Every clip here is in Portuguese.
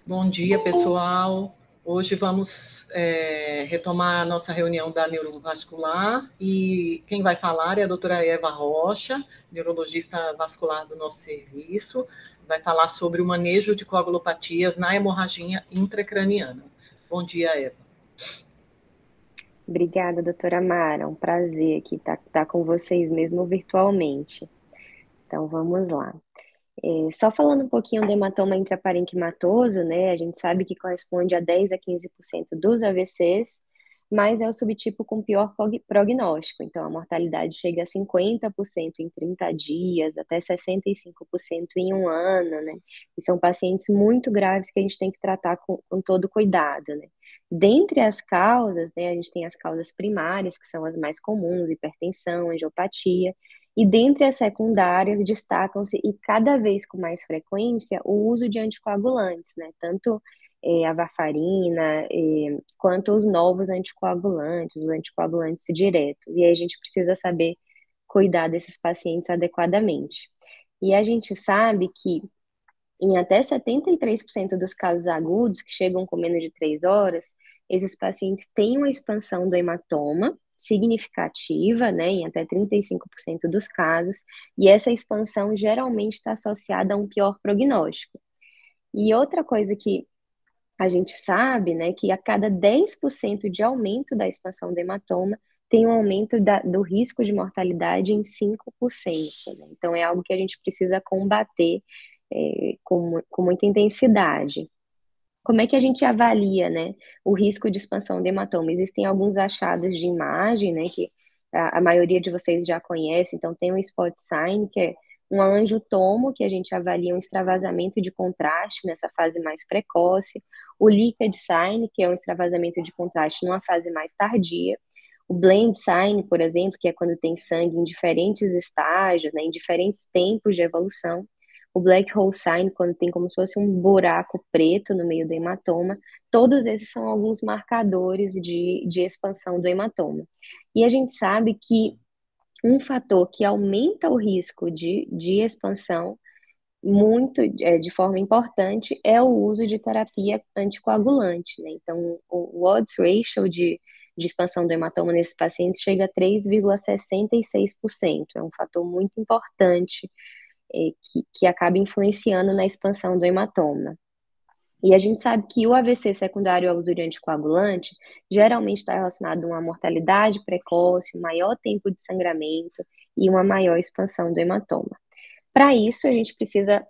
Bom dia, pessoal. Hoje vamos retomar a nossa reunião da neurovascular e quem vai falar é a doutora Eva Rocha, neurologista vascular do nosso serviço, vai falar sobre o manejo de coagulopatias na hemorragia intracraniana. Bom dia, Eva. Obrigada, doutora Mara. Um prazer aqui estar com vocês mesmo virtualmente. Então, vamos lá. Só falando um pouquinho do hematoma intraparenquimatoso, né? A gente sabe que corresponde a 10 a 15% dos AVCs, mas é o subtipo com pior prognóstico. Então, a mortalidade chega a 50% em 30 dias, até 65% em um ano, né? E são pacientes muito graves que a gente tem que tratar com todo cuidado, né? Dentre as causas, né, a gente tem as causas primárias, que são as mais comuns, hipertensão, angiopatia, e dentre as secundárias, destacam-se, e cada vez com mais frequência, o uso de anticoagulantes, né? Tanto a varfarina, quanto os novos anticoagulantes, os anticoagulantes diretos. E aí a gente precisa saber cuidar desses pacientes adequadamente. E a gente sabe que em até 73% dos casos agudos, que chegam com menos de 3 horas, esses pacientes têm uma expansão do hematoma significativa, né, em até 35% dos casos, e essa expansão geralmente está associada a um pior prognóstico. E outra coisa que a gente sabe, né, que a cada 10% de aumento da expansão do hematoma, tem um aumento do risco de mortalidade em 5%, né? Então, é algo que a gente precisa combater com muita intensidade. Como é que a gente avalia, né, o risco de expansão do hematoma? Existem alguns achados de imagem, né, que a maioria de vocês já conhece. Então, tem o spot sign, que é um angiotomo, que a gente avalia um extravasamento de contraste nessa fase mais precoce, o liquid sign, que é um extravasamento de contraste numa fase mais tardia, o blend sign, por exemplo, que é quando tem sangue em diferentes estágios, né, em diferentes tempos de evolução, o black hole sign, quando tem como se fosse um buraco preto no meio do hematoma. Todos esses são alguns marcadores de expansão do hematoma. E a gente sabe que um fator que aumenta o risco de expansão de forma importante é o uso de terapia anticoagulante, né? Então, o odds ratio de expansão do hematoma nesses pacientes chega a 3,66%. É um fator muito importante que acaba influenciando na expansão do hematoma. E a gente sabe que o AVC secundário ao uso de anticoagulante geralmente está relacionado a uma mortalidade precoce, um maior tempo de sangramento e uma maior expansão do hematoma. Para isso, a gente precisa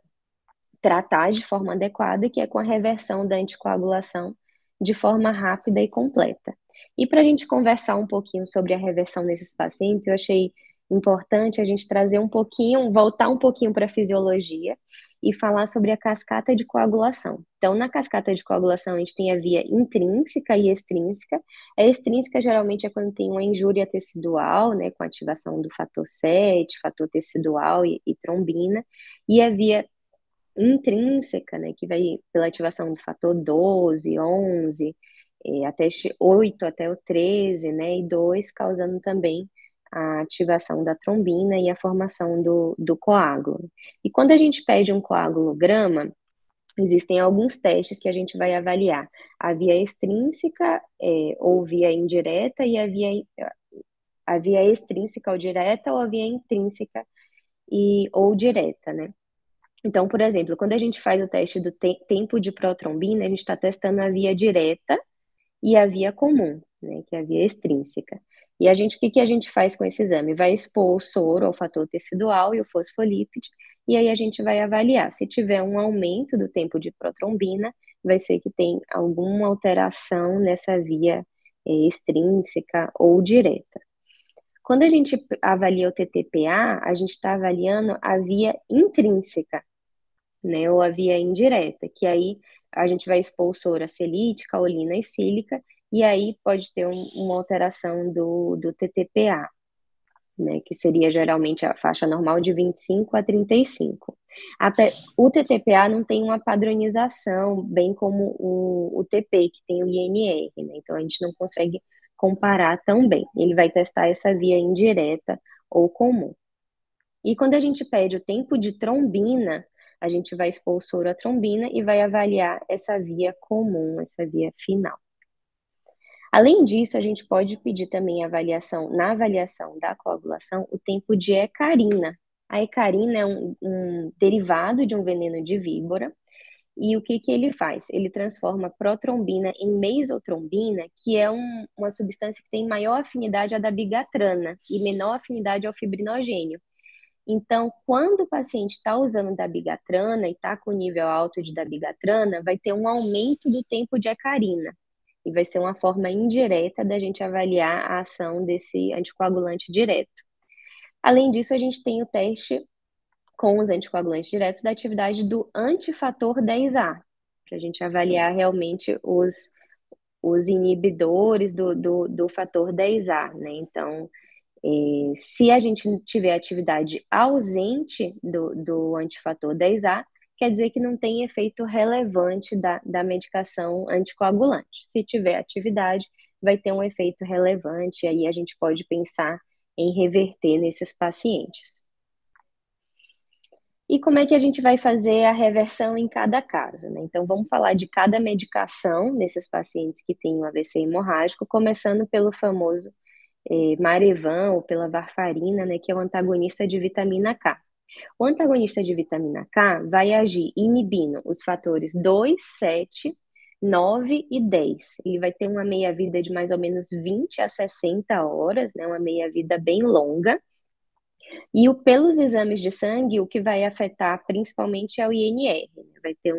tratar de forma adequada, que é com a reversão da anticoagulação de forma rápida e completa. E para a gente conversar um pouquinho sobre a reversão nesses pacientes, eu achei importante a gente trazer um pouquinho, voltar um pouquinho para a fisiologia e falar sobre a cascata de coagulação. Então, na cascata de coagulação, a gente tem a via intrínseca e extrínseca. A extrínseca geralmente é quando tem uma injúria tecidual, né, com ativação do fator 7, fator tecidual e trombina, e a via intrínseca, né, que vai pela ativação do fator 12, 11, até 8 até o 13, né, e 2, causando também a ativação da trombina e a formação do coágulo. E quando a gente pede um coagulograma, existem alguns testes que a gente vai avaliar. A via extrínseca, ou via indireta, e a via extrínseca ou direta, ou a via intrínseca ou direta, né? Então, por exemplo, quando a gente faz o teste do tempo de protrombina, a gente está testando a via direta e a via comum, né, que é a via extrínseca. E o que que a gente faz com esse exame? Vai expor o soro ao fator tecidual e o fosfolípide, e aí a gente vai avaliar. Se tiver um aumento do tempo de protrombina, vai ser que tem alguma alteração nessa via extrínseca ou direta. Quando a gente avalia o TTPA, a gente está avaliando a via intrínseca, né, ou a via indireta, que aí a gente vai expor soro acelite, caolina e sílica, e aí pode ter uma alteração do TTPA, né, que seria geralmente a faixa normal de 25 a 35. O TTPA não tem uma padronização, bem como o TP, que tem o INR, né, então a gente não consegue comparar tão bem. Ele vai testar essa via indireta ou comum. E quando a gente pede o tempo de trombina, a gente vai expor o soro à trombina e vai avaliar essa via comum, essa via final. Além disso, a gente pode pedir também na avaliação da coagulação, o tempo de hecarina. A hecarina é um derivado de um veneno de víbora, e o que ele faz? Ele transforma protrombina em mesotrombina, que é uma substância que tem maior afinidade à dabigatrana e menor afinidade ao fibrinogênio. Então, quando o paciente está usando dabigatrana e está com nível alto de dabigatrana, vai ter um aumento do tempo de hecarina. E vai ser uma forma indireta da gente avaliar a ação desse anticoagulante direto. Além disso, a gente tem o teste com os anticoagulantes diretos da atividade do antifator 10A, para a gente avaliar realmente os inibidores do fator 10A, né? Então, se a gente tiver atividade ausente do antifator 10A, quer dizer que não tem efeito relevante da medicação anticoagulante. Se tiver atividade, vai ter um efeito relevante, e aí a gente pode pensar em reverter nesses pacientes. E como é que a gente vai fazer a reversão em cada caso, né? Então, vamos falar de cada medicação nesses pacientes que têm um AVC hemorrágico, começando pelo famoso Marevan ou pela varfarina, né, que é o antagonista de vitamina K. O antagonista de vitamina K vai agir inibindo os fatores 2, 7, 9 e 10. Ele vai ter uma meia-vida de mais ou menos 20 a 60 horas, né, uma meia-vida bem longa. E pelos exames de sangue, o que vai afetar principalmente é o INR, né? Vai ter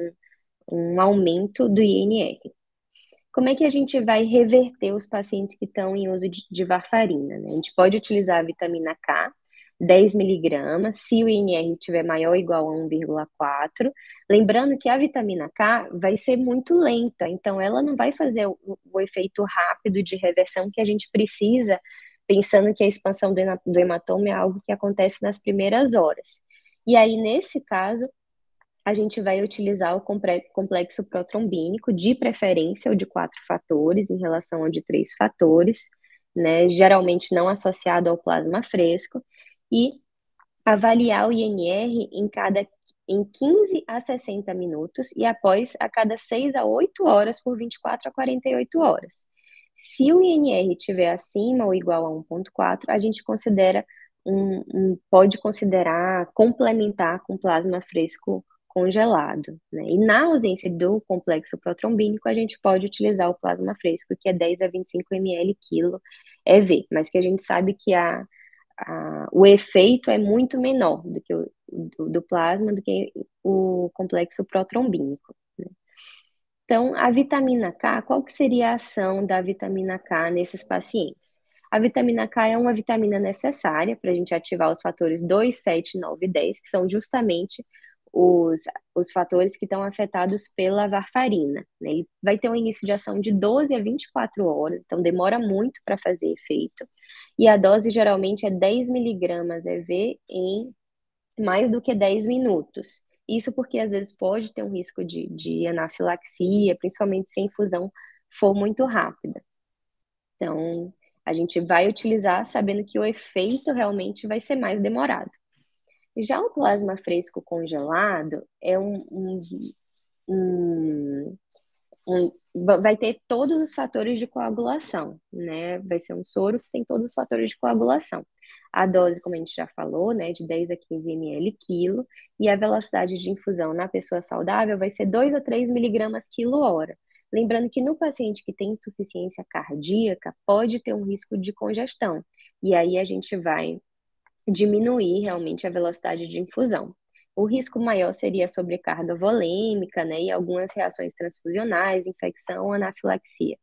um aumento do INR. Como é que a gente vai reverter os pacientes que estão em uso de varfarina, né? A gente pode utilizar a vitamina K, 10 miligramas, se o INR tiver maior ou igual a 1,4. Lembrando que a vitamina K vai ser muito lenta, então ela não vai fazer o efeito rápido de reversão que a gente precisa, pensando que a expansão do hematoma é algo que acontece nas primeiras horas. E aí, nesse caso, a gente vai utilizar o complexo protrombínico, de preferência o de 4 fatores, em relação ao de 3 fatores, né, geralmente não associado ao plasma fresco, e avaliar o INR em 15 a 60 minutos e após a cada 6 a 8 horas por 24 a 48 horas. Se o INR estiver acima ou igual a 1,4, a gente pode considerar complementar com plasma fresco congelado, né? E na ausência do complexo protrombínico, a gente pode utilizar o plasma fresco, que é 10 a 25 ml quilo EV, mas que a gente sabe que o efeito é muito menor do que do plasma, do que o complexo protrombínico, né? Então, a vitamina K, qual que seria a ação da vitamina K nesses pacientes? A vitamina K é uma vitamina necessária para a gente ativar os fatores 2, 7, 9 e 10, que são justamente os fatores que estão afetados pela varfarina, né? Ele vai ter um início de ação de 12 a 24 horas, então demora muito para fazer efeito. E a dose geralmente é 10 miligramas EV em mais do que 10 minutos. Isso porque às vezes pode ter um risco de anafilaxia, principalmente se a infusão for muito rápida. Então, a gente vai utilizar sabendo que o efeito realmente vai ser mais demorado. Já o plasma fresco congelado é vai ter todos os fatores de coagulação, né? Vai ser um soro que tem todos os fatores de coagulação. A dose, como a gente já falou, né, de 10 a 15 ml quilo, e a velocidade de infusão na pessoa saudável vai ser 2 a 3 miligramas quilo hora. Lembrando que no paciente que tem insuficiência cardíaca, pode ter um risco de congestão, e aí a gente vai diminuir realmente a velocidade de infusão. O risco maior seria a sobrecarga volêmica, né, e algumas reações transfusionais, infecção, anafilaxia.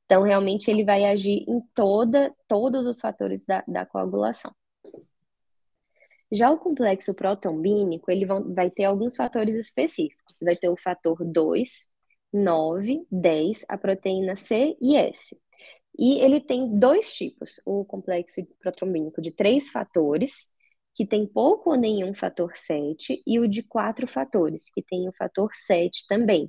Então, realmente, ele vai agir em todos os fatores da coagulação. Já o complexo protrombínico, ele vai ter alguns fatores específicos. Vai ter o fator 2, 9, 10, a proteína C e S. E ele tem dois tipos, o complexo protrombínico de 3 fatores, que tem pouco ou nenhum fator 7, e o de 4 fatores, que tem o fator 7 também.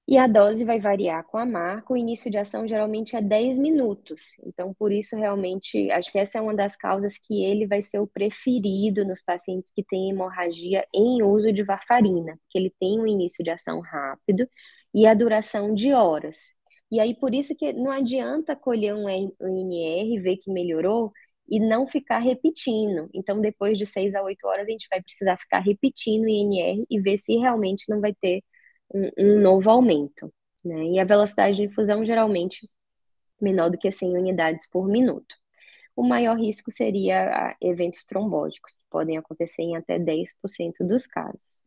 E a dose vai variar com a marca. O início de ação geralmente é 10 minutos. Então, por isso, realmente, acho que essa é uma das causas que ele vai ser o preferido nos pacientes que têm hemorragia em uso de varfarina, porque ele tem um início de ação rápido e a duração de horas. E aí, por isso que não adianta colher um INR, ver que melhorou e não ficar repetindo. Então, depois de 6 a 8 horas, a gente vai precisar ficar repetindo o INR e ver se realmente não vai ter um novo aumento, né? E a velocidade de infusão geralmente menor do que 100 unidades por minuto. O maior risco seria eventos trombóticos, que podem acontecer em até 10% dos casos.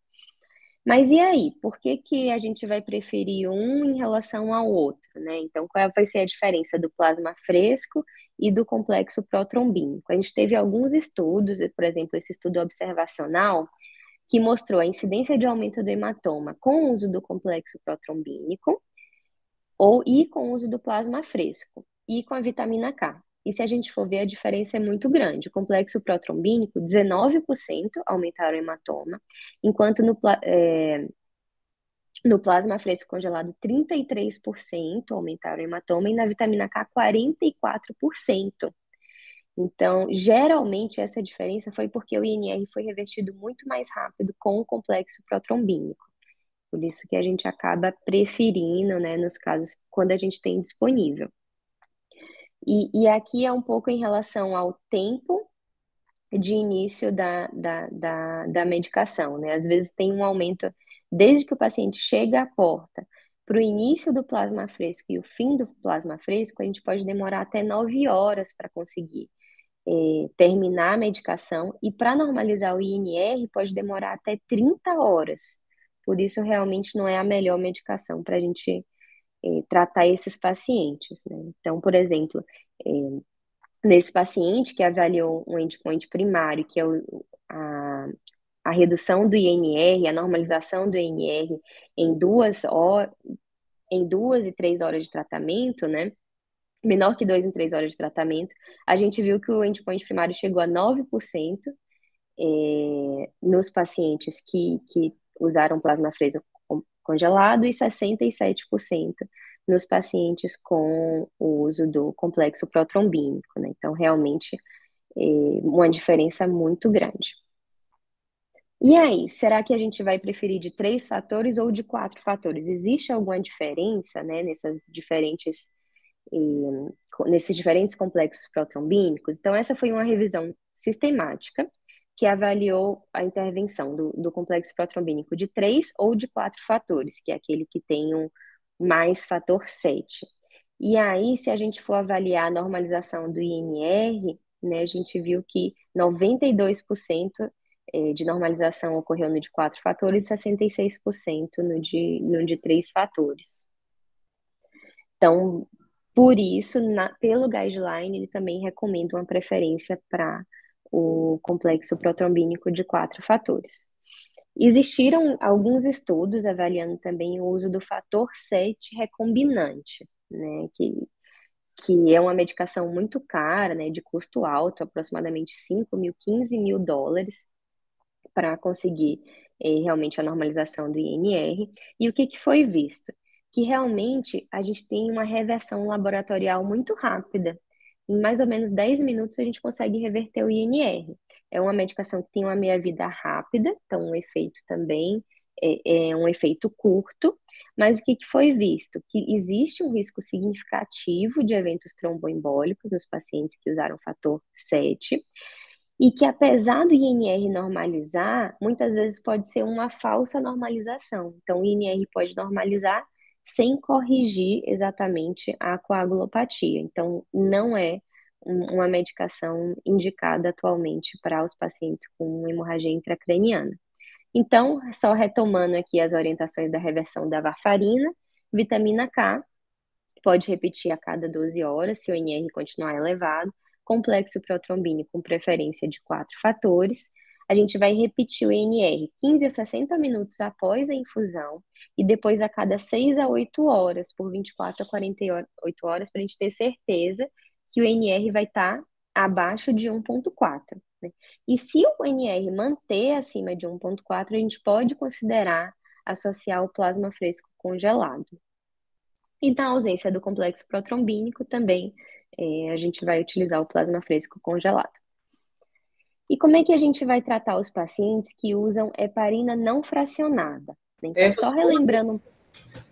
Mas e aí? Por que que a gente vai preferir um em relação ao outro, né? Então, qual vai ser a diferença do plasma fresco e do complexo protrombínico? A gente teve alguns estudos, por exemplo, esse estudo observacional, que mostrou a incidência de aumento do hematoma com o uso do complexo protrombínico e com o uso do plasma fresco e com a vitamina K. E se a gente for ver, a diferença é muito grande. O complexo protrombínico, 19% aumentaram o hematoma, enquanto no plasma fresco congelado, 33% aumentaram o hematoma e na vitamina K, 44%. Então, geralmente, essa diferença foi porque o INR foi revertido muito mais rápido com o complexo protrombínico. Por isso que a gente acaba preferindo, né, nos casos quando a gente tem disponível. E aqui é um pouco em relação ao tempo de início da medicação, né? Às vezes tem um aumento desde que o paciente chega à porta para o início do plasma fresco e o fim do plasma fresco, a gente pode demorar até 9 horas para conseguir terminar a medicação, e para normalizar o INR pode demorar até 30 horas. Por isso, realmente não é a melhor medicação para a gente tratar esses pacientes, né? Então, por exemplo, nesse paciente que avaliou um endpoint primário, que é a redução do INR, a normalização do INR em 2 e 3 horas de tratamento, né? Menor que 2 em 3 horas de tratamento, a gente viu que o endpoint primário chegou a 9% nos pacientes que usaram plasma fresco congelado e 67% nos pacientes com o uso do complexo protrombínico, né? Então, realmente, uma diferença muito grande. E aí, será que a gente vai preferir de 3 fatores ou de 4 fatores? Existe alguma diferença, né, nesses diferentes complexos protrombínicos? Então, essa foi uma revisão sistemática que avaliou a intervenção do complexo protrombínico de 3 ou de 4 fatores, que é aquele que tem um mais fator 7. E aí, se a gente for avaliar a normalização do INR, né, a gente viu que 92% de normalização ocorreu no de 4 fatores e 66% no de 3 fatores. Então, por isso, pelo guideline, ele também recomenda uma preferência para o complexo protrombínico de 4 fatores. Existiram alguns estudos avaliando também o uso do fator 7 recombinante, né, que é uma medicação muito cara, né, de custo alto, aproximadamente 5 mil, 15 mil dólares, para conseguir realmente a normalização do INR. E o que foi visto? Que realmente a gente tem uma reversão laboratorial muito rápida. Em mais ou menos 10 minutos a gente consegue reverter o INR. É uma medicação que tem uma meia-vida rápida, então o efeito também é um efeito curto, mas o que foi visto? Que existe um risco significativo de eventos tromboembólicos nos pacientes que usaram fator 7, e que apesar do INR normalizar, muitas vezes pode ser uma falsa normalização. Então, o INR pode normalizar sem corrigir exatamente a coagulopatia. Então, não é uma medicação indicada atualmente para os pacientes com hemorragia intracraniana. Então, só retomando aqui as orientações da reversão da varfarina, vitamina K, pode repetir a cada 12 horas, se o INR continuar elevado, complexo protrombínico com preferência de 4 fatores. A gente vai repetir o INR 15 a 60 minutos após a infusão e depois a cada 6 a 8 horas, por 24 a 48 horas, para a gente ter certeza que o INR vai estar abaixo de 1,4, né? E se o INR manter acima de 1,4, a gente pode considerar associar o plasma fresco congelado. E na ausência do complexo protrombínico, também a gente vai utilizar o plasma fresco congelado. E como é que a gente vai tratar os pacientes que usam heparina não fracionada? Então, Eva, só relembrando,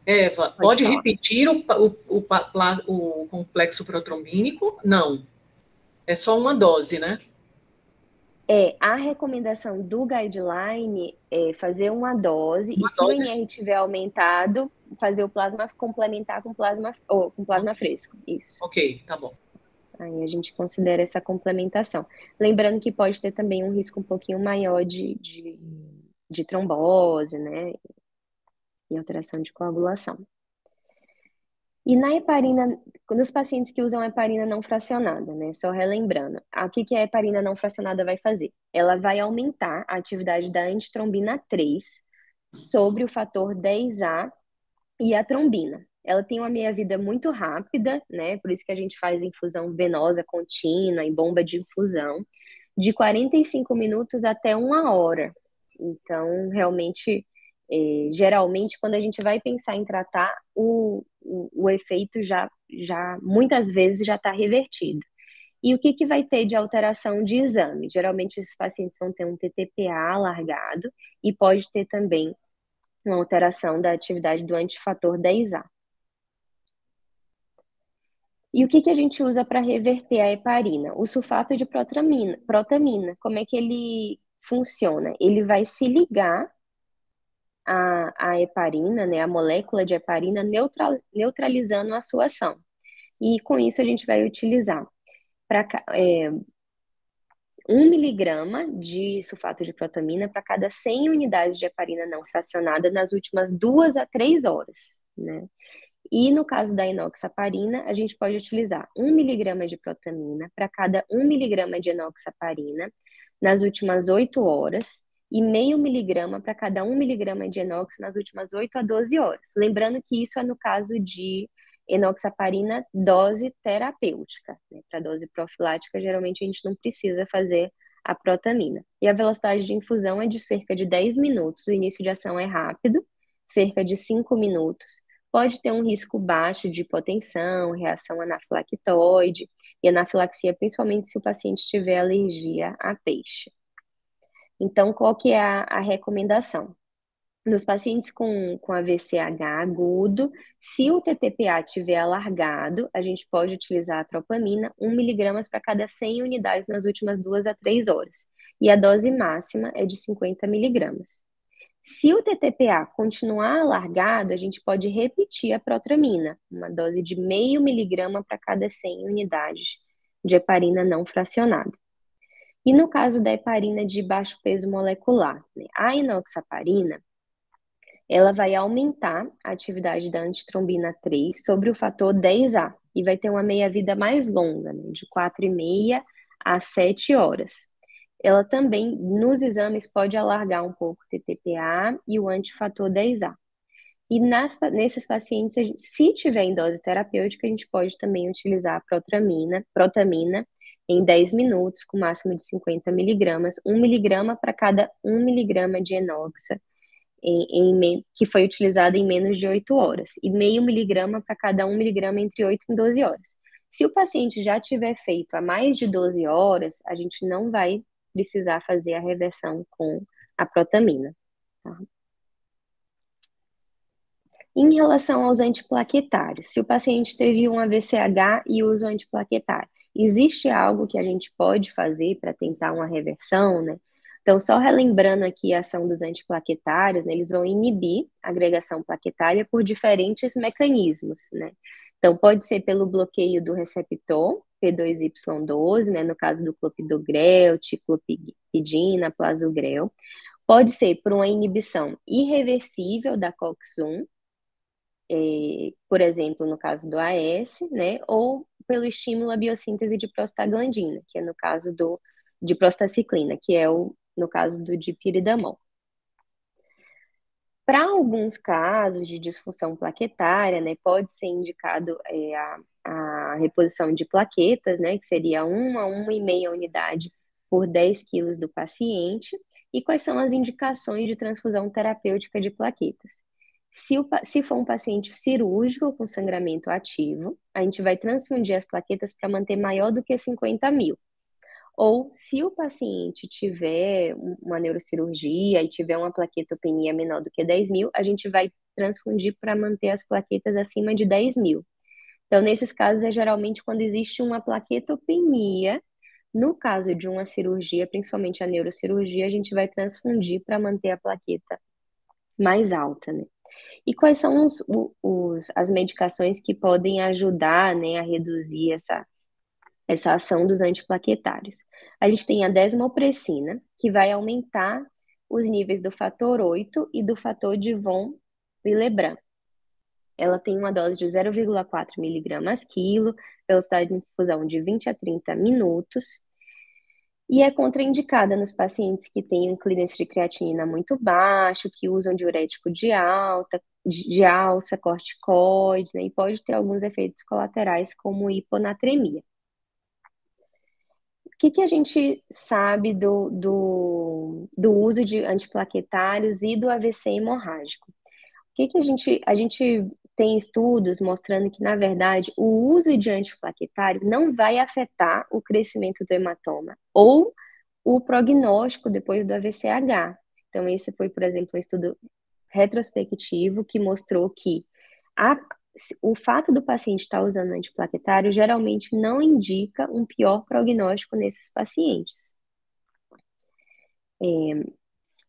Eva, pode pode falar. repetir o complexo protrombínico? Não, é só uma dose, né? A recomendação do guideline é fazer uma dose e Uma se o dose. NR tiver aumentado, fazer o plasma complementar com plasma fresco. Isso. Ok, tá bom. Aí a gente considera essa complementação. Lembrando que pode ter também um risco um pouquinho maior de trombose, né? E alteração de coagulação. E na heparina, nos pacientes que usam heparina não fracionada, né? Só relembrando, o que a heparina não fracionada vai fazer? Ela vai aumentar a atividade da antitrombina 3 sobre o fator 10A e a trombina. Ela tem uma meia-vida muito rápida, né? Por isso que a gente faz infusão venosa contínua e bomba de infusão, de 45 minutos até 1 hora. Então, realmente, geralmente, quando a gente vai pensar em tratar, o efeito já muitas vezes já está revertido. E o que vai ter de alteração de exame? Geralmente, esses pacientes vão ter um TTPA alargado e pode ter também uma alteração da atividade do antifator 10A. E o que a gente usa para reverter a heparina? O sulfato de protamina. Como é que ele funciona? Ele vai se ligar à heparina, né, a molécula de heparina, neutralizando a sua ação. E com isso a gente vai utilizar para 1 miligrama de sulfato de protamina para cada 100 unidades de heparina não fracionada nas últimas 2 a 3 horas, né? E no caso da enoxaparina, a gente pode utilizar 1 miligrama de protamina para cada 1 miligrama de enoxaparina nas últimas 8 horas e meio miligrama para cada 1 miligrama de enox nas últimas 8 a 12 horas. Lembrando que isso é no caso de enoxaparina dose terapêutica, né? Para dose profilática, geralmente a gente não precisa fazer a protamina. E a velocidade de infusão é de cerca de 10 minutos. O início de ação é rápido, cerca de 5 minutos. Pode ter um risco baixo de hipotensão, reação anafilactoide e anafilaxia, principalmente se o paciente tiver alergia a peixe. Então, qual que é a recomendação? Nos pacientes com AVCH agudo, se o TTPA tiver alargado, a gente pode utilizar a tropamina, 1 miligrama para cada 100 unidades nas últimas 2 a 3 horas. E a dose máxima é de 50 miligramas. Se o TTPA continuar alargado, a gente pode repetir a protramina, uma dose de meio miligrama para cada 100 unidades de heparina não fracionada. E no caso da heparina de baixo peso molecular, né, a enoxaparina, ela vai aumentar a atividade da antitrombina 3 sobre o fator 10A e vai ter uma meia-vida mais longa, né, de 4,5 a 7 horas. Ela também, nos exames, pode alargar um pouco o TTPA e o antifator 10A. E nesses pacientes, se tiver em dose terapêutica, a gente pode também utilizar a protamina em 10 minutos, com máximo de 50 miligramas, 1 miligrama para cada 1 miligrama de enoxa, que foi utilizado em menos de 8 horas, e meio miligrama para cada 1 miligrama entre 8 e 12 horas. Se o paciente já tiver feito há mais de 12 horas, a gente não vai precisar fazer a reversão com a protamina. Tá? Em relação aos antiplaquetários, se o paciente teve um AVCH e usa o antiplaquetário, existe algo que a gente pode fazer para tentar uma reversão, né? Então, só relembrando aqui a ação dos antiplaquetários, né, eles vão inibir a agregação plaquetária por diferentes mecanismos, né? Então, pode ser pelo bloqueio do receptor P2Y12, né, no caso do clopidogrel, ticlopidina, plasugrel. Pode ser por uma inibição irreversível da COX-1, por exemplo, no caso do AS, né, ou pelo estímulo à biossíntese de prostaglandina, que é no caso de prostaciclina, que é no caso do dipiridamol. Para alguns casos de disfunção plaquetária, né, pode ser indicado a reposição de plaquetas, né, que seria 1 a 1,5 unidade por 10 quilos do paciente, E quais são as indicações de transfusão terapêutica de plaquetas? Se for um paciente cirúrgico com sangramento ativo, a gente vai transfundir as plaquetas para manter maior do que 50 mil. Ou se o paciente tiver uma neurocirurgia e tiver uma plaquetopenia menor do que 10 mil, a gente vai transfundir para manter as plaquetas acima de 10 mil. Então, nesses casos, é geralmente quando existe uma plaquetopenia. No caso de uma cirurgia, principalmente a neurocirurgia, a gente vai transfundir para manter a plaqueta mais alta, né? E quais são as medicações que podem ajudar, né, a reduzir essa ação dos antiplaquetários? A gente tem a desmopressina, que vai aumentar os níveis do fator 8 e do fator de von Willebrand. Ela tem uma dose de 0,4 miligramas quilo, velocidade de infusão de 20 a 30 minutos, e é contraindicada nos pacientes que têm um clearance de creatinina muito baixo, que usam diurético de alça, corticoide, né, e pode ter alguns efeitos colaterais, como hiponatremia. O que a gente sabe do uso de antiplaquetários e do AVC hemorrágico? A gente tem estudos mostrando que, na verdade, o uso de antiplaquetário não vai afetar o crescimento do hematoma ou o prognóstico depois do AVCH. Então, esse foi, por exemplo, um estudo retrospectivo que mostrou que o fato do paciente estar usando antiplaquetário geralmente não indica um pior prognóstico nesses pacientes.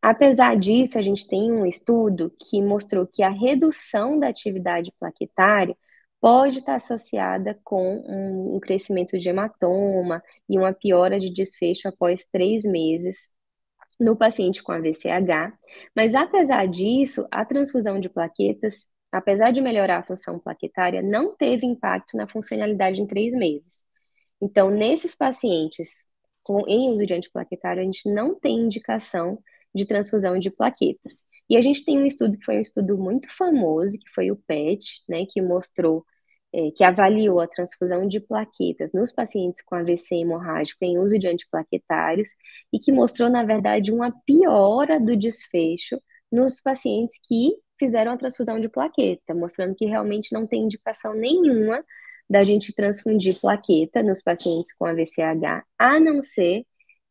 Apesar disso, a gente tem um estudo que mostrou que a redução da atividade plaquetária pode estar associada com um crescimento de hematoma e uma piora de desfecho após 3 meses no paciente com AVCH. Mas, apesar disso, a transfusão de plaquetas, apesar de melhorar a função plaquetária, não teve impacto na funcionalidade em 3 meses. Então, nesses pacientes em uso de antiplaquetário, a gente não tem indicação de transfusão de plaquetas. E a gente tem um estudo que foi um estudo muito famoso, que foi o PET, né, que mostrou, que avaliou a transfusão de plaquetas nos pacientes com AVC hemorrágico em uso de antiplaquetários e que mostrou, na verdade, uma piora do desfecho nos pacientes que fizeram a transfusão de plaqueta, mostrando que realmente não tem indicação nenhuma da gente transfundir plaqueta nos pacientes com AVCH, a não ser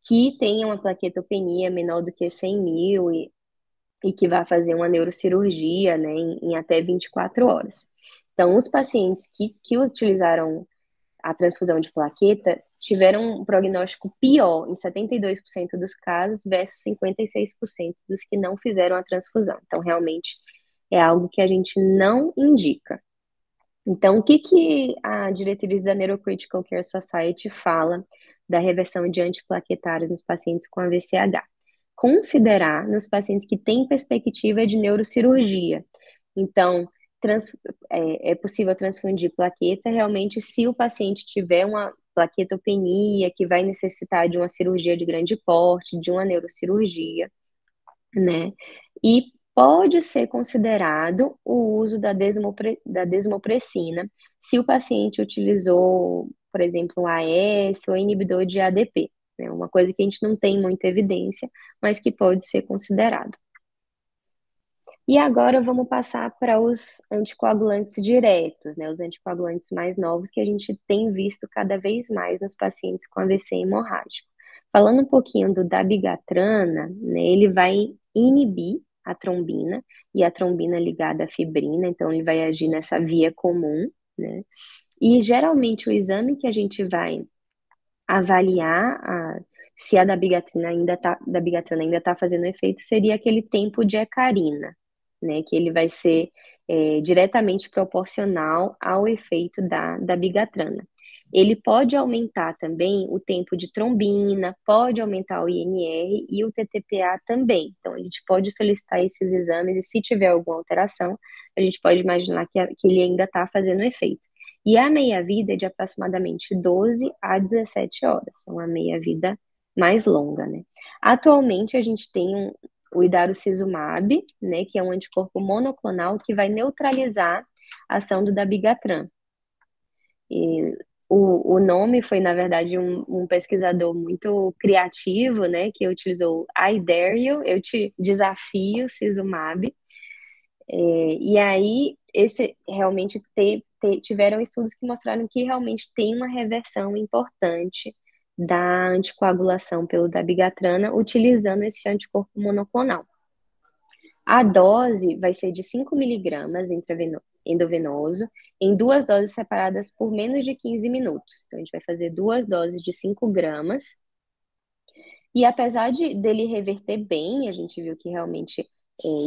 que tenha uma plaquetopenia menor do que 100 mil e que vá fazer uma neurocirurgia, né, em até 24 horas. Então, os pacientes que utilizaram a transfusão de plaqueta tiveram um prognóstico pior em 72% dos casos versus 56% dos que não fizeram a transfusão. Então, realmente, é algo que a gente não indica. Então, o que a diretriz da Neurocritical Care Society fala da reversão de antiplaquetários nos pacientes com AVCH? Considerar nos pacientes que têm perspectiva de neurocirurgia. Então, é possível transfundir plaqueta realmente se o paciente tiver uma plaquetopenia que vai necessitar de uma cirurgia de grande porte, de uma neurocirurgia, né? E pode ser considerado o uso da desmopressina se o paciente utilizou, por exemplo, um AS ou inibidor de ADP, né? Uma coisa que a gente não tem muita evidência, mas que pode ser considerado. E agora vamos passar para os anticoagulantes diretos, né? Os anticoagulantes mais novos que a gente tem visto cada vez mais nos pacientes com AVC hemorrágico. Falando um pouquinho do dabigatrana, né? Ele vai inibir a trombina e a trombina ligada à fibrina, então ele vai agir nessa via comum, né? E geralmente o exame que a gente vai avaliar se a dabigatrana ainda tá fazendo efeito seria aquele tempo de hecarina, né? Que ele vai ser diretamente proporcional ao efeito da dabigatrana. Ele pode aumentar também o tempo de trombina, pode aumentar o INR e o TTPA também. Então, a gente pode solicitar esses exames e se tiver alguma alteração, a gente pode imaginar que ele ainda está fazendo efeito. E a meia-vida é de aproximadamente 12 a 17 horas, uma meia-vida mais longa, né? Atualmente, a gente tem o idarucizumab, né, que é um anticorpo monoclonal que vai neutralizar a ação do dabigatran. E O nome foi, na verdade, um pesquisador muito criativo, né, que utilizou I dare you, eu te desafio, Sisumab. E aí, esse realmente tiveram estudos que mostraram que realmente tem uma reversão importante da anticoagulação pelo dabigatran utilizando esse anticorpo monoclonal. A dose vai ser de 5 miligramas endovenoso, em duas doses separadas por menos de 15 minutos. Então, a gente vai fazer duas doses de 5 gramas. E apesar dele reverter bem, a gente viu que realmente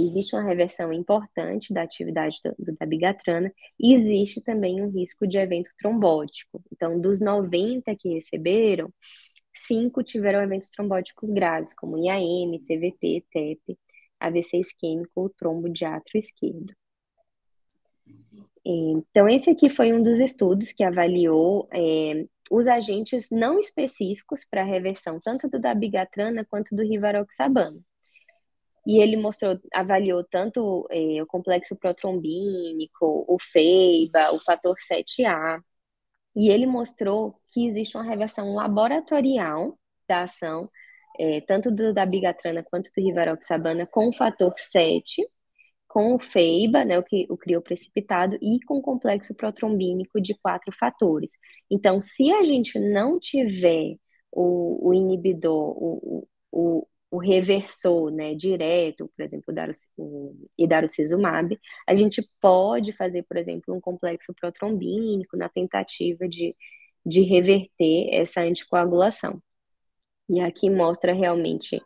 existe uma reversão importante da atividade do dabigatran, e existe também um risco de evento trombótico. Então, dos 90 que receberam, 5 tiveram eventos trombóticos graves, como IAM, TVP, TEP, AVC isquêmico ou trombo de átrio esquerdo. Então, esse aqui foi um dos estudos que avaliou os agentes não específicos para reversão, tanto do dabigatran quanto do rivaroxabana. E ele avaliou tanto o complexo protrombínico, o FEIBA, o fator 7A, e ele mostrou que existe uma reversão laboratorial da ação, tanto do dabigatran quanto do rivaroxabana, com o fator 7, com o FEIBA, né, o crioprecipitado, e com o complexo protrombínico de 4 fatores. Então, se a gente não tiver o inibidor, o reversor, né, direto, por exemplo, o idarucizumab, a gente pode fazer, por exemplo, um complexo protrombínico na tentativa de reverter essa anticoagulação. E aqui mostra realmente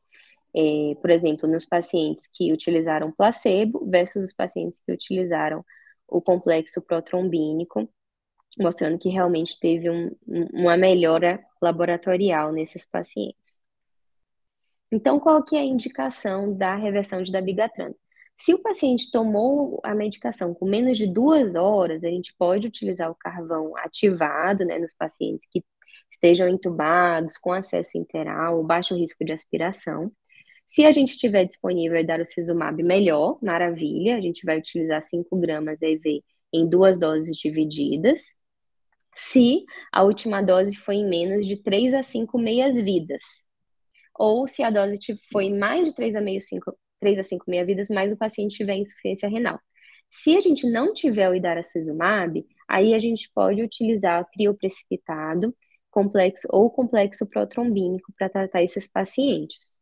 por exemplo, nos pacientes que utilizaram placebo versus os pacientes que utilizaram o complexo protrombínico, mostrando que realmente teve uma melhora laboratorial nesses pacientes. Então, qual que é a indicação da reversão de dabigatran? Se o paciente tomou a medicação com menos de 2 horas, a gente pode utilizar o carvão ativado, né, nos pacientes que estejam entubados, com acesso interal, baixo risco de aspiração. Se a gente tiver disponível idarucizumab, melhor, maravilha. A gente vai utilizar 5 gramas EV em 2 doses divididas. Se a última dose foi em menos de 3 a 5 meias-vidas. Ou se a dose foi mais de 3 a 5 meias-vidas, mas o paciente tiver insuficiência renal. Se a gente não tiver o idarucizumab, aí a gente pode utilizar o crioprecipitado complexo protrombínico para tratar esses pacientes.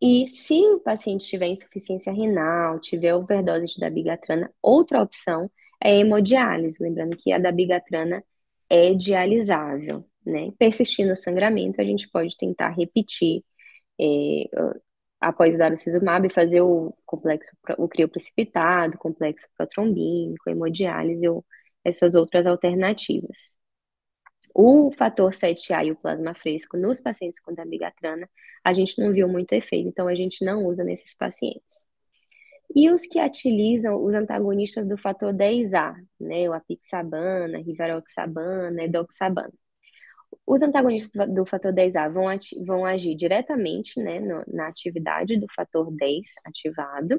E se o paciente tiver insuficiência renal, tiver overdose de dabigatran, outra opção é a hemodiálise, lembrando que a dabigatran é dialisável, né? Persistindo o sangramento, a gente pode tentar repetir após dar o sisumab, fazer o crioprecipitado, complexo protrombínico, hemodiálise ou essas outras alternativas. O fator 7A e o plasma fresco nos pacientes com dabigatran, a gente não viu muito efeito, então a gente não usa nesses pacientes. E os que utilizam os antagonistas do fator 10A, né, o apixabana, rivaroxabana, edoxabana. Os antagonistas do fator 10A vão agir diretamente, né, na atividade do fator 10 ativado.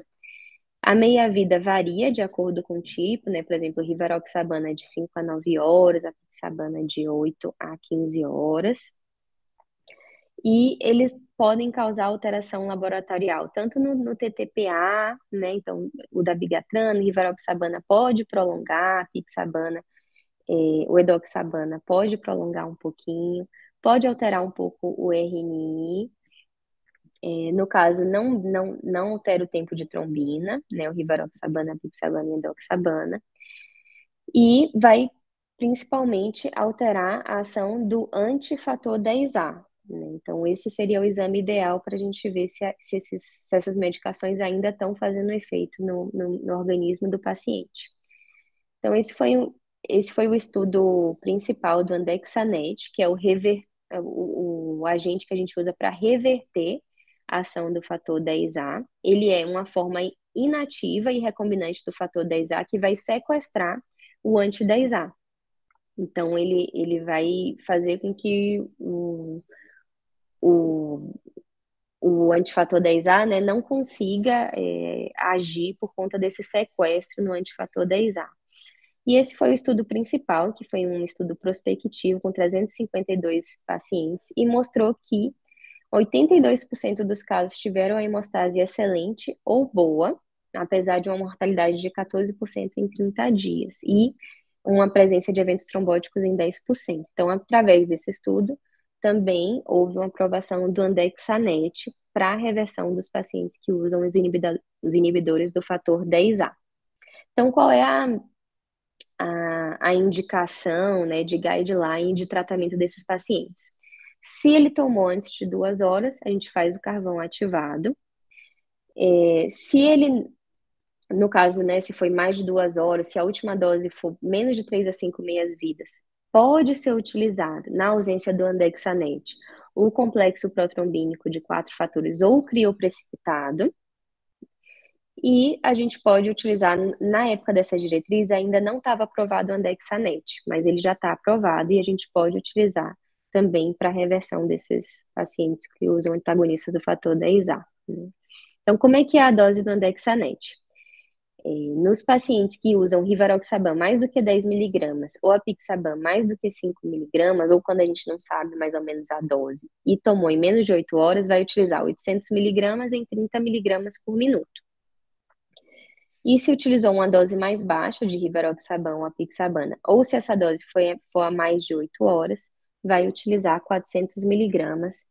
A meia-vida varia de acordo com o tipo, né? Por exemplo, rivaroxabana de 5 a 9 horas, a apixabana de 8 a 15 horas. E eles podem causar alteração laboratorial, tanto no TTPA, né? Então, o dabigatran, rivaroxabana pode prolongar, a apixabana, o edoxabana pode prolongar um pouquinho, pode alterar um pouco o RNI. No caso, não altera o tempo de trombina, né? O rivaroxabana, apixabana e edoxabana. E vai principalmente alterar a ação do antifator 10A. Né? Então, esse seria o exame ideal para a gente ver se essas medicações ainda estão fazendo efeito no organismo do paciente. Então, esse foi o estudo principal do Andexanet, que é o agente que a gente usa para reverter a ação do fator 10A. Ele é uma forma inativa e recombinante do fator 10A que vai sequestrar o anti-10A. Então, ele vai fazer com que o antifator 10A, né, não consiga agir por conta desse sequestro no antifator 10A. E esse foi o estudo principal, que foi um estudo prospectivo com 352 pacientes, e mostrou que 82% dos casos tiveram a hemostase excelente ou boa, apesar de uma mortalidade de 14% em 30 dias, e uma presença de eventos trombóticos em 10%. Então, através desse estudo, também houve uma aprovação do Andexanet para a reversão dos pacientes que usam os inibidores do fator 10A. Então, qual é a indicação, né, de guideline de tratamento desses pacientes? Se ele tomou antes de 2 horas, a gente faz o carvão ativado. Se ele, no caso, né, se foi mais de 2 horas, se a última dose for menos de 3 a 5 meias-vidas, pode ser utilizado, na ausência do Andexanet, o complexo protrombínico de 4 fatores ou crioprecipitado. E a gente pode utilizar, na época dessa diretriz, ainda não estava aprovado o Andexanet, mas ele já está aprovado e a gente pode utilizar também para reversão desses pacientes que usam antagonistas do fator 10A. Né? Então, como é que é a dose do Andexanet? Nos pacientes que usam rivaroxaban mais do que 10 miligramas, ou apixaban mais do que 5 miligramas, ou quando a gente não sabe mais ou menos a dose, e tomou em menos de 8 horas, vai utilizar 800 miligramas em 30 miligramas por minuto. E se utilizou uma dose mais baixa de rivaroxaban ou apixabana, ou se essa dose for a mais de 8 horas, vai utilizar 400 miligramas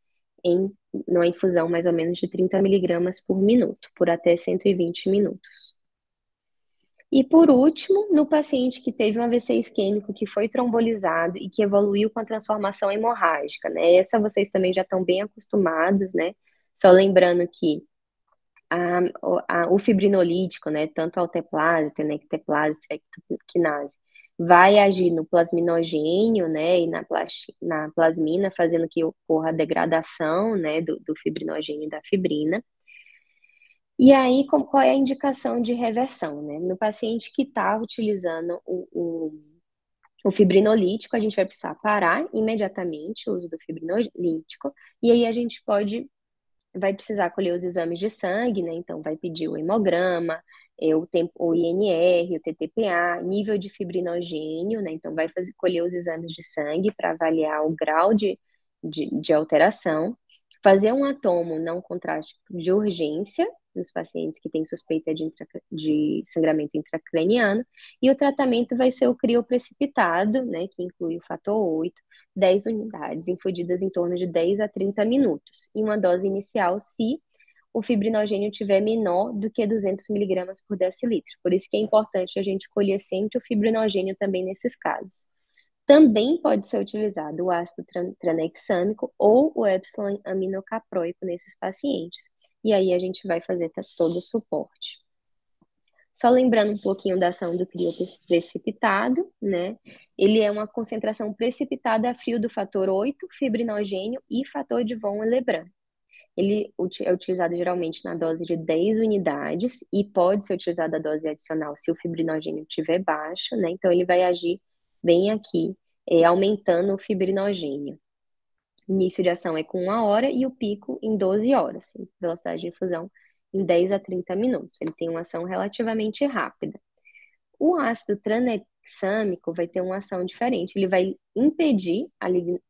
numa infusão mais ou menos de 30 miligramas por minuto, por até 120 minutos. E por último, no paciente que teve um AVC isquêmico que foi trombolizado e que evoluiu com a transformação hemorrágica, né? Essa vocês também já estão bem acostumados, né? Só lembrando que o fibrinolítico, né, tanto a alteplase, tenecteplase, triptoquinase, vai agir no plasminogênio, né, e na plasmina, fazendo que ocorra a degradação, né, do fibrinogênio e da fibrina. E aí, qual é a indicação de reversão, né? No paciente que está utilizando o fibrinolítico, a gente vai precisar parar imediatamente o uso do fibrinolítico, e aí a gente vai precisar colher os exames de sangue, né? Então, vai pedir o hemograma, o INR, o TTPA, nível de fibrinogênio, né? Então, vai colher os exames de sangue para avaliar o grau de alteração, fazer um atomo não contrástico de urgência nos pacientes que têm suspeita de sangramento intracraniano, e o tratamento vai ser o crioprecipitado, né? Que inclui o fator 8, 10 unidades, infundidas em torno de 10 a 30 minutos, em uma dose inicial se o fibrinogênio tiver menor do que 200 miligramas por decilitro. Por isso que é importante a gente colher sempre o fibrinogênio também nesses casos. Também pode ser utilizado o ácido tranexâmico ou o epsilon aminocaproico nesses pacientes. E aí a gente vai fazer todo o suporte. Só lembrando um pouquinho da ação do crioprecipitado, né? Ele é uma concentração precipitada a frio do fator 8, fibrinogênio e fator de von Willebrand. Ele é utilizado geralmente na dose de 10 unidades e pode ser utilizado a dose adicional se o fibrinogênio estiver baixo, né? Então ele vai agir bem aqui, aumentando o fibrinogênio. O início de ação é com 1 hora e o pico em 12 horas. Velocidade de infusão em 10 a 30 minutos. Ele tem uma ação relativamente rápida. O ácido tranexâmico vai ter uma ação diferente. Ele vai impedir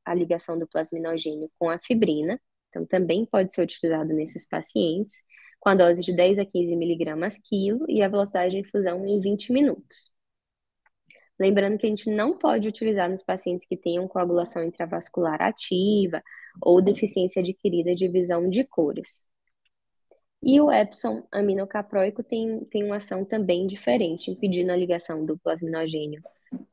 a ligação do plasminogênio com a fibrina. Então, também pode ser utilizado nesses pacientes, com a dose de 10 a 15 miligramas quilo e a velocidade de infusão em 20 minutos. Lembrando que a gente não pode utilizar nos pacientes que tenham coagulação intravascular ativa ou deficiência adquirida de visão de cores. E o epsilon aminocaproico tem uma ação também diferente, impedindo a ligação do plasminogênio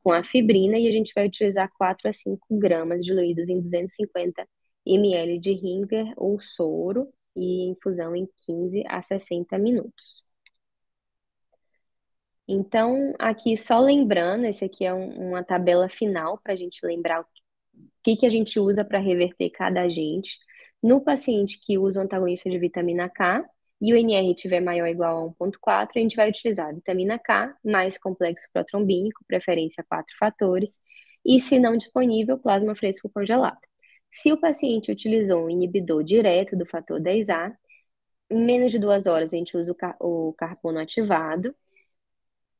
com a fibrina, e a gente vai utilizar 4 a 5 gramas diluídos em 250 ml de Ringer ou soro e infusão em 15 a 60 minutos. Então, aqui só lembrando, esse aqui é uma tabela final para a gente lembrar o que a gente usa para reverter cada agente. No paciente que usa o antagonista de vitamina K e o NR tiver maior ou igual a 1,4, a gente vai utilizar vitamina K mais complexo protrombínico, preferência 4 fatores, e se não disponível, plasma fresco congelado. Se o paciente utilizou um inibidor direto do fator 10A, em menos de 2 horas a gente usa o carbono ativado.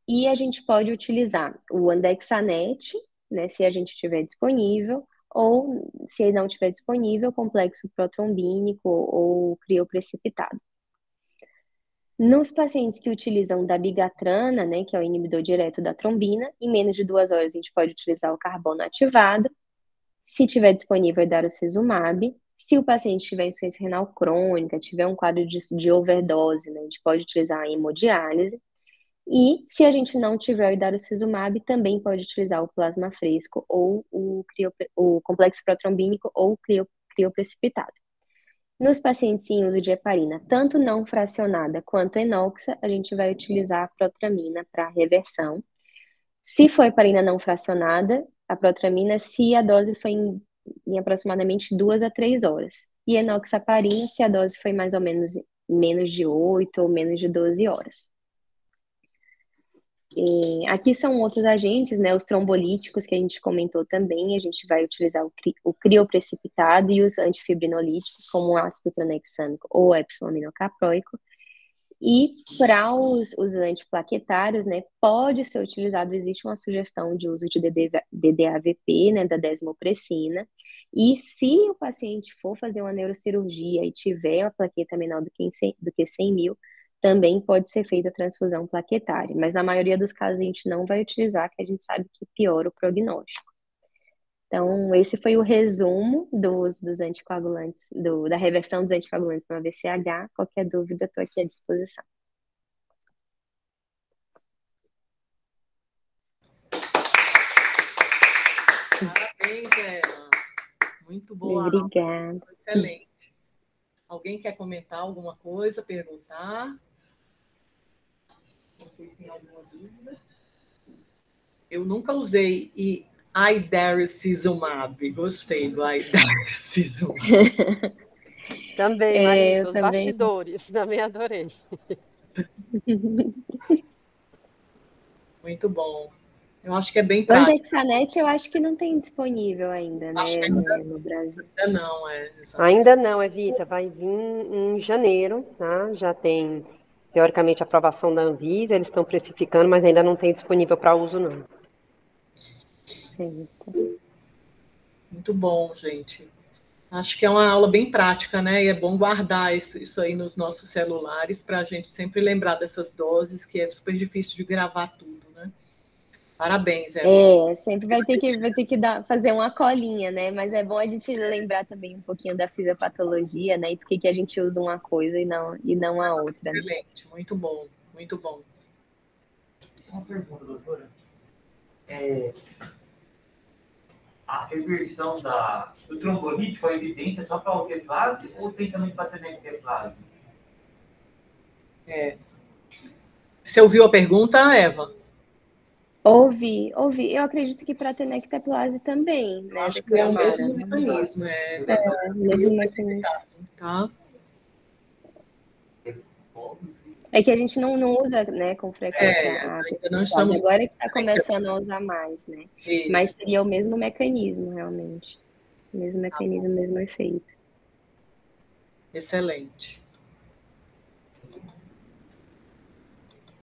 E a gente pode utilizar o Andexanet, né, se a gente tiver disponível, ou se ele não tiver disponível, complexo protrombínico ou crioprecipitado. Nos pacientes que utilizam dabigatrana, né, que é o inibidor direto da trombina, em menos de 2 horas a gente pode utilizar o carbono ativado. Se tiver disponível, darucizumab. Se o paciente tiver insuficiência renal crônica, tiver um quadro de overdose, né, a gente pode utilizar a hemodiálise. E se a gente não tiver o darucizumab, também pode utilizar o plasma fresco ou o complexo protrombínico ou crioprecipitado. Nos pacientes em uso de heparina, tanto não fracionada quanto enoxa, a gente vai utilizar a protramina para reversão. Se for heparina não fracionada, a protramina, se a dose foi em aproximadamente 2 a 3 horas. E enoxaparina, se a dose foi mais ou menos de 8 ou menos de 12 horas. Aqui são outros agentes, né? Os trombolíticos que a gente comentou também. A gente vai utilizar o crioprecipitado e os antifibrinolíticos, como o ácido tranexâmico ou o epsiloaminocaproico. E para os antiplaquetários, né, pode ser utilizado, existe uma sugestão de uso de DDAVP, né, da desmopressina. E se o paciente for fazer uma neurocirurgia e tiver uma plaqueta menor do que 100 mil, também pode ser feita a transfusão plaquetária. Mas na maioria dos casos a gente não vai utilizar, que a gente sabe que piora o prognóstico. Então, esse foi o resumo dos anticoagulantes, da reversão dos anticoagulantes no AVCH. Qualquer dúvida, estou aqui à disposição. Parabéns, Eva. Muito boa aula. Obrigada. Excelente. Alguém quer comentar alguma coisa, perguntar? Vocês têm alguma dúvida? Eu nunca usei idarucizumab. Gostei do idarucizumab. Também, Marisa, os também. bastidores, também adorei. Muito bom. Eu acho que é bem O prático. Andexanet eu acho que não tem disponível ainda, né, no Brasil. Ainda não, Ainda não, Evita, vai vir em janeiro, tá? Já tem, teoricamente, aprovação da Anvisa, eles estão precificando, mas ainda não tem disponível para uso, não. Certo. Muito bom, gente. Acho que é uma aula bem prática, né? E é bom guardar isso aí nos nossos celulares para a gente sempre lembrar dessas doses, que é super difícil de gravar tudo, né? Parabéns, Eva. Sempre vai ter que fazer uma colinha, né? Mas é bom a gente lembrar também um pouquinho da fisiopatologia, né? E por que a gente usa uma coisa e não a outra. Excelente, muito bom, muito bom. Uma pergunta, doutora. A reversão do trombolítico, a evidência é só para a alteplase ou tem também para a tenecteplase? Você ouviu a pergunta, Eva? Ouvi. Eu acredito que para tenecteplase também, né? Acho que é o mesmo mecanismo. O mesmo mecanismo. Tá? É que a gente não usa, né, com frequência a tenecteplase. Agora que está começando a usar mais, né? Isso. Mas seria o mesmo mecanismo, realmente. O mesmo mecanismo, o mesmo efeito. Excelente.